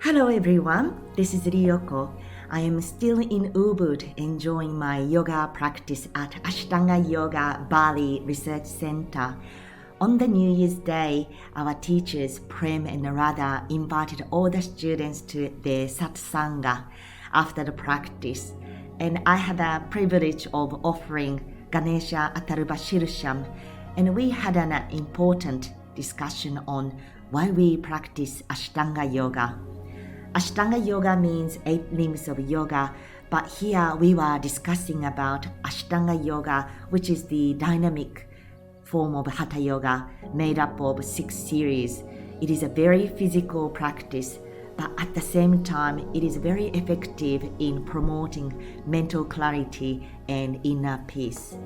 Hello everyone, this is Ryoko. I am still in Ubud enjoying my yoga practice at Ashtanga Yoga Bali Research Center. On the New Year's Day, our teachers Prem and Radha invited all the students to their satsanga after the practice, and I had the privilege of offering Ganesha Atarubashirsham, and we had an important discussion on why we practice Ashtanga Yoga. Ashtanga Yoga means 8 limbs of yoga, but here we were discussing about Ashtanga Yoga, which is the dynamic form of Hatha Yoga made up of 6 series. It is a very physical practice, but at the same time, it is very effective in promoting mental clarity and inner peace.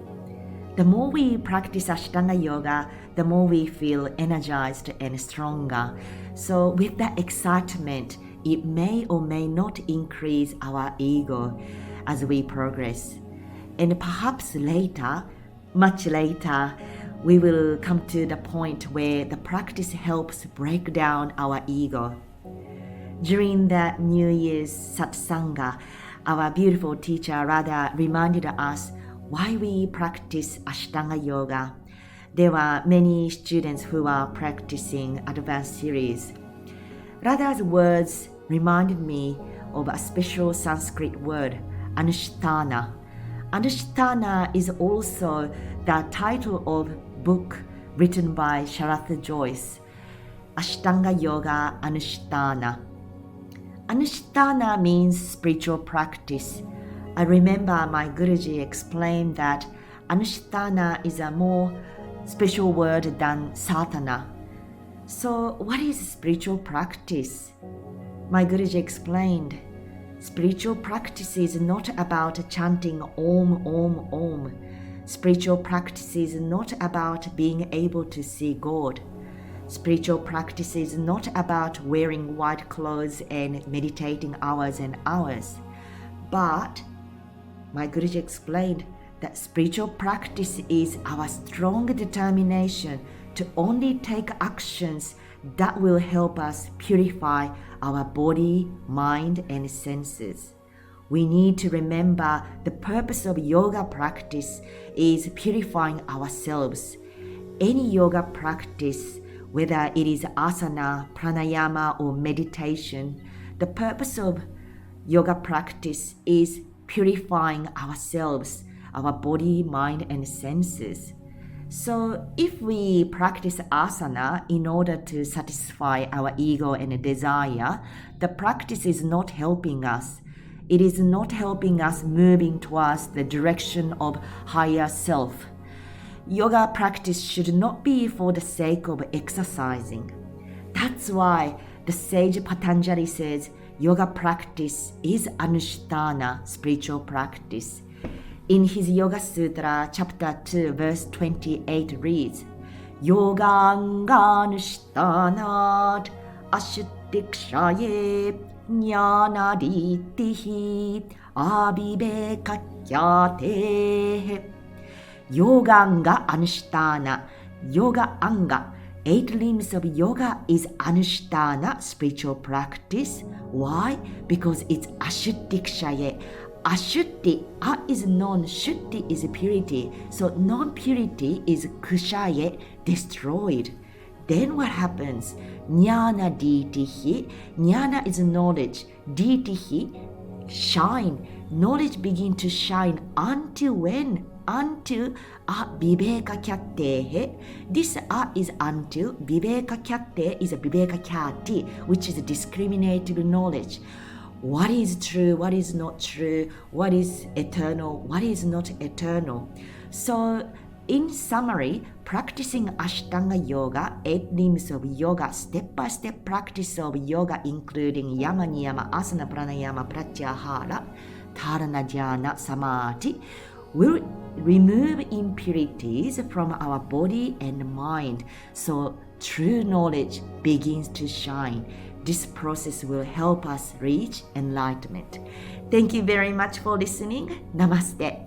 The more we practice Ashtanga Yoga, the more we feel energized and stronger. So with that excitement, it may or may not increase our ego as we progress. And perhaps later, much later, we will come to the point where the practice helps break down our ego. During the New Year's satsanga, our beautiful teacher Radha reminded us why we practice Ashtanga Yoga. There were many students who were practicing advanced series. Radha's words reminded me of a special Sanskrit word, Anushtana. Anushtana is also the title of a book written by Sharatha Joyce, Ashtanga Yoga Anushtana. Anushtana means spiritual practice. I remember my Guruji explained that Anushtana is a more special word than sadhana. So what is spiritual practice? My Guruji explained, spiritual practice is not about chanting Om, Om, Om. Spiritual practice is not about being able to see God. Spiritual practice is not about wearing white clothes and meditating hours and hours. But my Guruji explained that spiritual practice is our strong determination to only take actions that will help us purify our body, mind, and senses. We need to remember the purpose of yoga practice is purifying ourselves. Any yoga practice, whether it is asana, pranayama, or meditation, the purpose of yoga practice is purifying ourselves, our body, mind, and senses. So if we practice asana in order to satisfy our ego and desire, the practice is not helping us. It is not helping us moving towards the direction of higher self. Yoga practice should not be for the sake of exercising. That's why the sage Patanjali says yoga practice is Anushtana, spiritual practice. In his Yoga Sutra, chapter 2, verse 28 reads, Yoganganushthanat ashutikshaye jnanaditihi abhivekakyate. Yoganga anushtana, yoga anga, 8 limbs of yoga is anushtana, spiritual practice. Why? Because it's ashutikshaye. Ashuddhi, is non, shuddhi is purity. So non-purity is kshaye, destroyed. Then what happens? Jnana ditihi, jnana is knowledge, ditihi, shine. Knowledge begin to shine until when? Until viveka kyatehe. This is until viveka kyate is a viveka kyati, which is a discriminative knowledge. What is true, what is not true, what is eternal, what is not eternal. So, in summary, practicing Ashtanga Yoga, 8 limbs of yoga, step-by-step practice of yoga including yama, niyama, asana, pranayama, pratyahara, dharana, dhyana, samadhi, will remove impurities from our body and mind. So, true knowledge begins to shine. This process will help us reach enlightenment. Thank you very much for listening. Namaste.